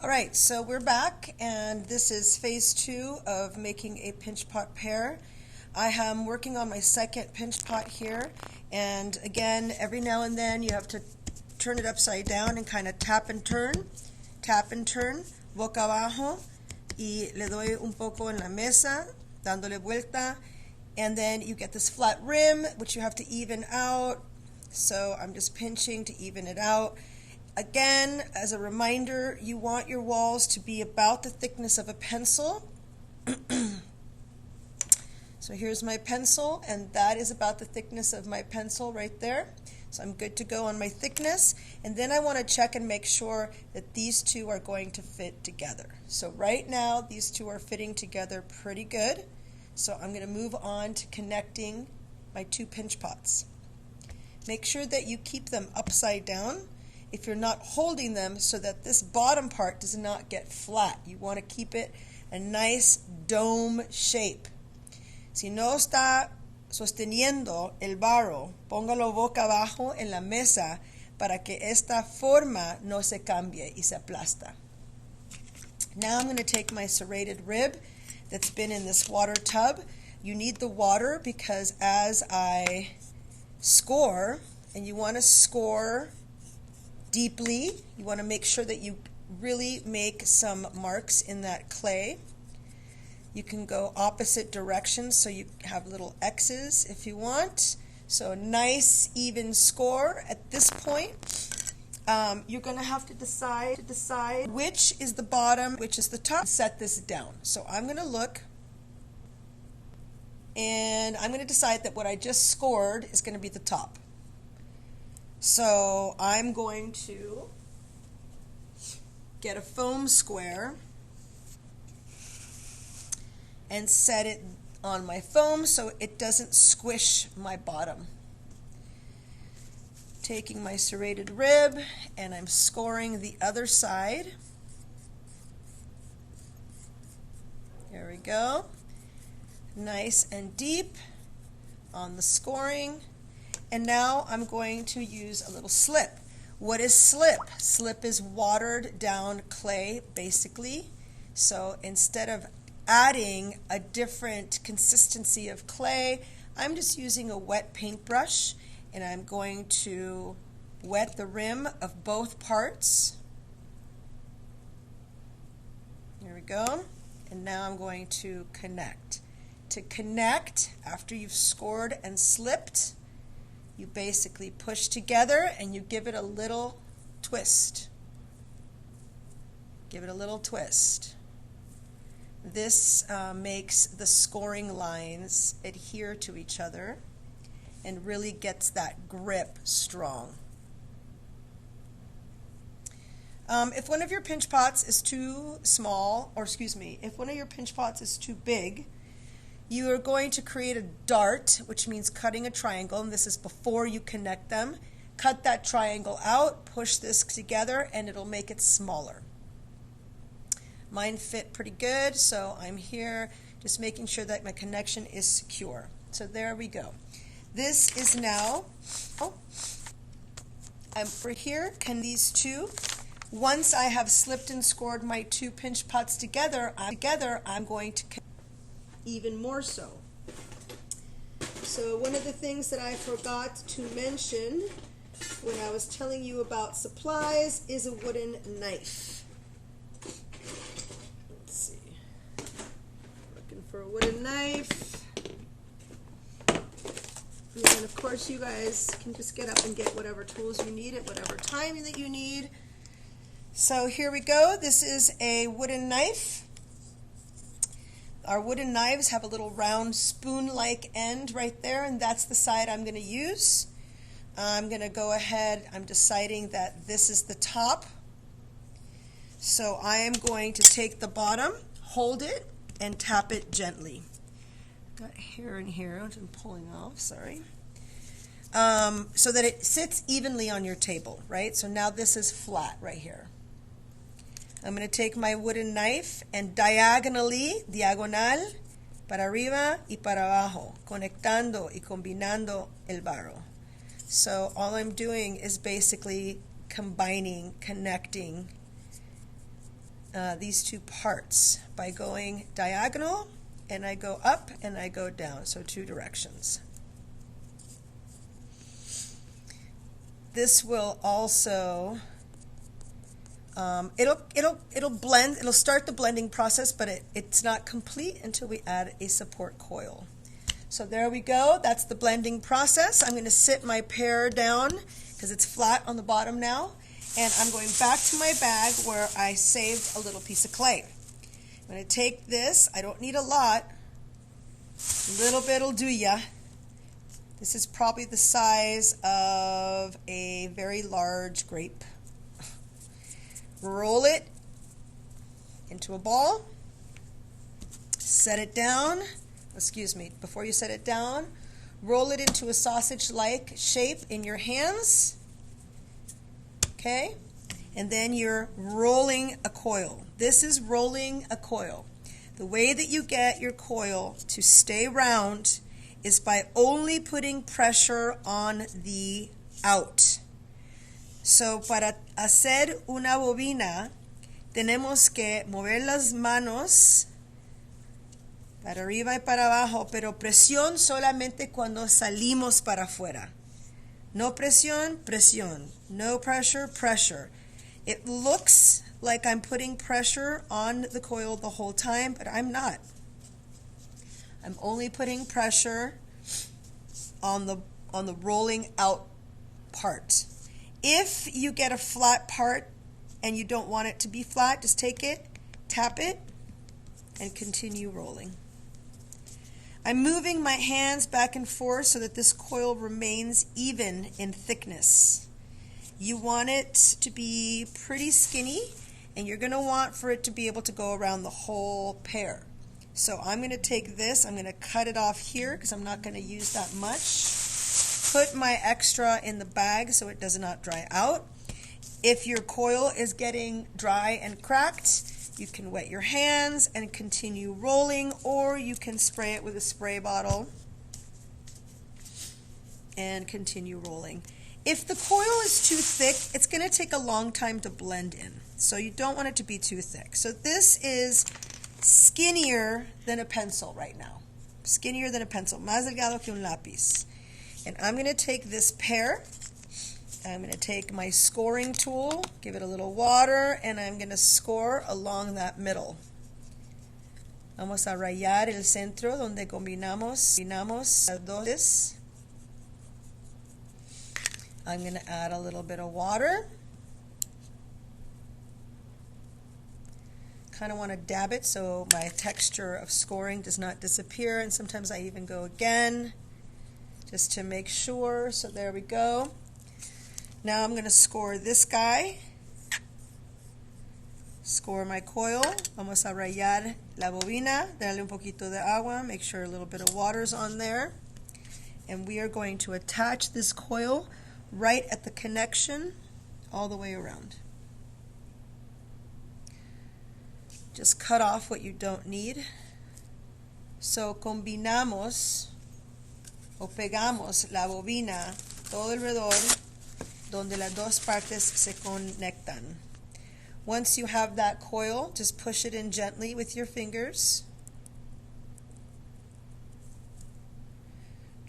All right, so we're back, and this is phase 2 of making a pinch pot pear. I am working on my second pinch pot here, and again, every now and then you have to turn it upside down and kind of tap and turn, boca abajo, y le doy un poco en la mesa, dándole vuelta, and then you get this flat rim, which you have to even out. So I'm just pinching to even it out. Again, as a reminder, you want your walls to be about the thickness of a pencil. So here's my pencil, and that is about the thickness of my pencil right there. So I'm good to go on my thickness. And then I want to check and make sure that these two are going to fit together. So right now, these two are fitting together pretty good. So I'm going to move on to connecting my two pinch pots. Make sure that you keep them upside down if you're not holding them, so that this bottom part does not get flat. You want to keep it a nice dome shape. Si no está sosteniendo el barro, póngalo boca abajo en la mesa para que esta forma no se cambie y se aplasta. Now I'm going to take my serrated rib that's been in this water tub. You need the water because as I score, and you want to score deeply, you want to make sure that you really make some marks in that clay. You can go opposite directions, so you have little X's if you want. So a nice even score. At this point, you're going to have to decide which is the bottom, which is the top. Set this down. So I'm going to look, and I'm going to decide that what I just scored is going to be the top. So I'm going to get a foam square and set it on my foam so it doesn't squish my bottom. Taking my serrated rib, and I'm scoring the other side. There we go. Nice and deep on the scoring. And now I'm going to use a little slip. What is slip? Slip is watered down clay, basically. So instead of adding a different consistency of clay, I'm just using a wet paintbrush, and I'm going to wet the rim of both parts. There we go. And now I'm going to connect. To connect, after you've scored and slipped, you basically push together and you give it a little twist. Give it a little twist. This makes the scoring lines adhere to each other and really gets that grip strong. If one of your pinch pots is too small, or excuse me, if one of your pinch pots is too big, you are going to create a dart, which means cutting a triangle, and this is before you connect them. Cut that triangle out, push this together, and it'll make it smaller. Mine fit pretty good, so I'm here just making sure that my connection is secure. So there we go. This is now, for here, can these two, once I have slipped and scored my two pinch pots together, I'm going to connect even more so. So one of the things that I forgot to mention when I was telling you about supplies is a wooden knife. Let's see. Looking for a wooden knife. And of course you guys can just get up and get whatever tools you need at whatever time that you need. So here we go. This is a wooden knife. Our wooden knives have a little round spoon-like end right there, and that's the side I'm going to use. I'm going to go ahead, I'm deciding that this is the top. So I am going to take the bottom, hold it, and tap it gently. Got hair in here, which I'm pulling off, sorry. So that it sits evenly on your table, right? So now this is flat right here. I'm going to take my wooden knife and diagonal, para arriba y para abajo, conectando y combinando el barro. So all I'm doing is basically combining, connecting these two parts by going diagonal, and I go up and I go down, so two directions. This will also it'll blend. It'll start the blending process, but it's not complete until we add a support coil. So there we go. That's the blending process. I'm going to sit my pear down because it's flat on the bottom now, and I'm going back to my bag where I saved a little piece of clay. I'm going to take this. I don't need a lot. A little bit'll do ya. This is probably the size of a very large grape. Roll it into a ball, set it down, excuse me, before you set it down, roll it into a sausage-like shape in your hands, okay? And then you're rolling a coil. This is rolling a coil. The way that you get your coil to stay round is by only putting pressure on the out. So, para hacer una bobina, tenemos que mover las manos para arriba y para abajo, pero presión solamente cuando salimos para afuera. No presión, presión. No pressure, pressure. It looks like I'm putting pressure on the coil the whole time, but I'm not. I'm only putting pressure on the rolling out part. If you get a flat part and you don't want it to be flat, just take it, tap it, and continue rolling. I'm moving my hands back and forth so that this coil remains even in thickness. You want it to be pretty skinny, and you're going to want for it to be able to go around the whole pear. So I'm going to take this, I'm going to cut it off here because I'm not going to use that much. Put my extra in the bag so it does not dry out. If your coil is getting dry and cracked, you can wet your hands and continue rolling, or you can spray it with a spray bottle and continue rolling. If the coil is too thick, it's going to take a long time to blend in. So you don't want it to be too thick. So this is skinnier than a pencil right now. Skinnier than a pencil. Más delgado que un lápiz. And I'm going to take this pear. I'm going to take my scoring tool, give it a little water, and I'm going to score along that middle. Vamos a rayar el centro donde combinamos las dos. I'm going to add a little bit of water. Kind of want to dab it so my texture of scoring does not disappear, and sometimes I even go again just to make sure. So there we go. Now I'm going to score this guy. Score my coil. Vamos a rayar la bobina. Darle un poquito de agua. Make sure a little bit of water's on there. And we are going to attach this coil right at the connection all the way around. Just cut off what you don't need. So combinamos o pegamos la bobina todo alrededor donde las dos partes se conectan. Once you have that coil, just push it in gently with your fingers.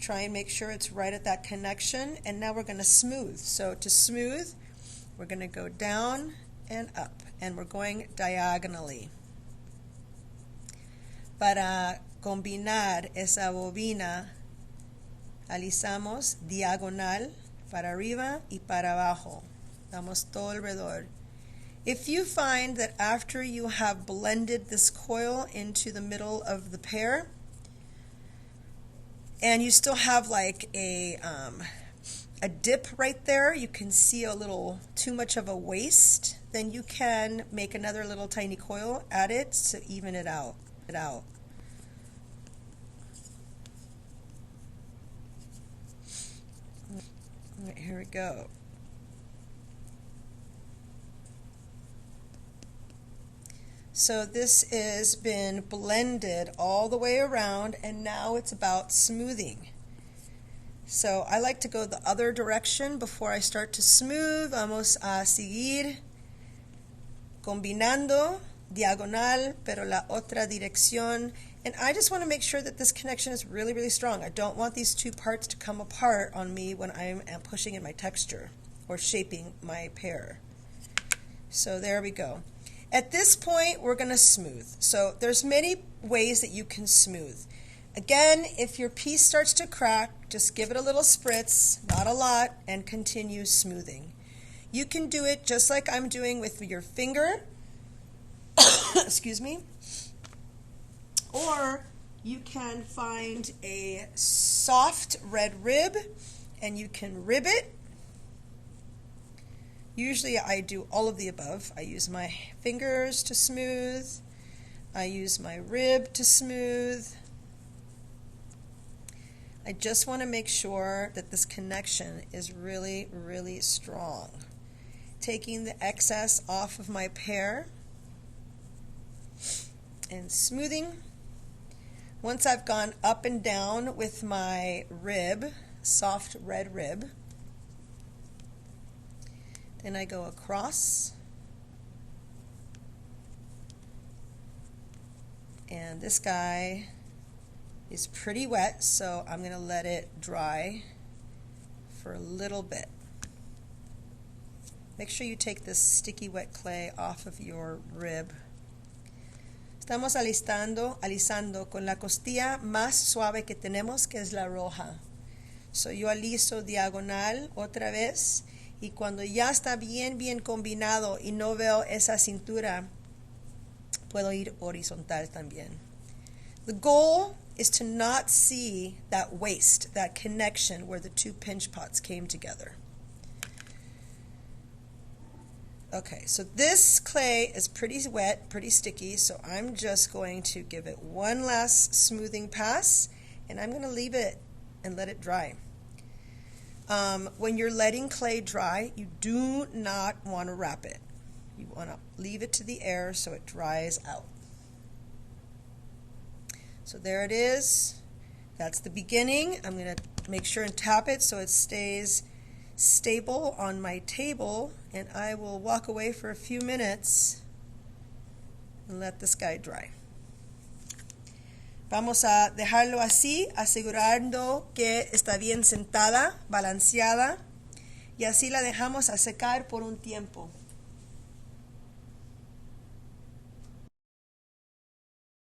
Try and make sure it's right at that connection, and now we're going to smooth. So to smooth, we're going to go down and up, and we're going diagonally. Para combinar esa bobina, alisamos diagonal para arriba y para abajo. Damos todo alrededor. If you find that after you have blended this coil into the middle of the pear, and you still have like a dip right there, you can see a little too much of a waste, then you can make another little tiny coil, add it to even it out. Right, here we go. So this has been blended all the way around, and now it's about smoothing. So I like to go the other direction before I start to smooth. Vamos a seguir combinando diagonal, pero la otra dirección. And I just want to make sure that this connection is really, really strong. I don't want these two parts to come apart on me when I'm pushing in my texture or shaping my pear. So there we go. At this point, we're going to smooth. So there's many ways that you can smooth. Again, if your piece starts to crack, just give it a little spritz, not a lot, and continue smoothing. You can do it just like I'm doing with your finger, excuse me, or you can find a soft red rib and you can rib it. Usually I do all of the above. I use my fingers to smooth. I use my rib to smooth. I just want to make sure that this connection is really, really strong. Taking the excess off of my pear and smoothing. Once I've gone up and down with my rib, soft red rib, then I go across, and this guy is pretty wet, so I'm going to let it dry for a little bit. Make sure you take this sticky wet clay off of your rib. Estamos alisando con la costilla más suave que tenemos, que es la roja. So yo aliso diagonal otra vez, y cuando ya está bien combinado y no veo esa cintura, puedo ir horizontal también. The goal is to not see that waist, that connection where the two pinch pots came together. Okay, so this clay is pretty wet, pretty sticky, so I'm just going to give it one last smoothing pass, and I'm going to leave it and let it dry. When you're letting clay dry, you do not want to wrap it. You want to leave it to the air so it dries out. So there it is. That's the beginning. I'm going to make sure and tap it so it stays stable on my table, and I will walk away for a few minutes and let this guy dry. Vamos a dejarlo así, asegurando que está bien sentada, balanceada, y así la dejamos a secar por un tiempo.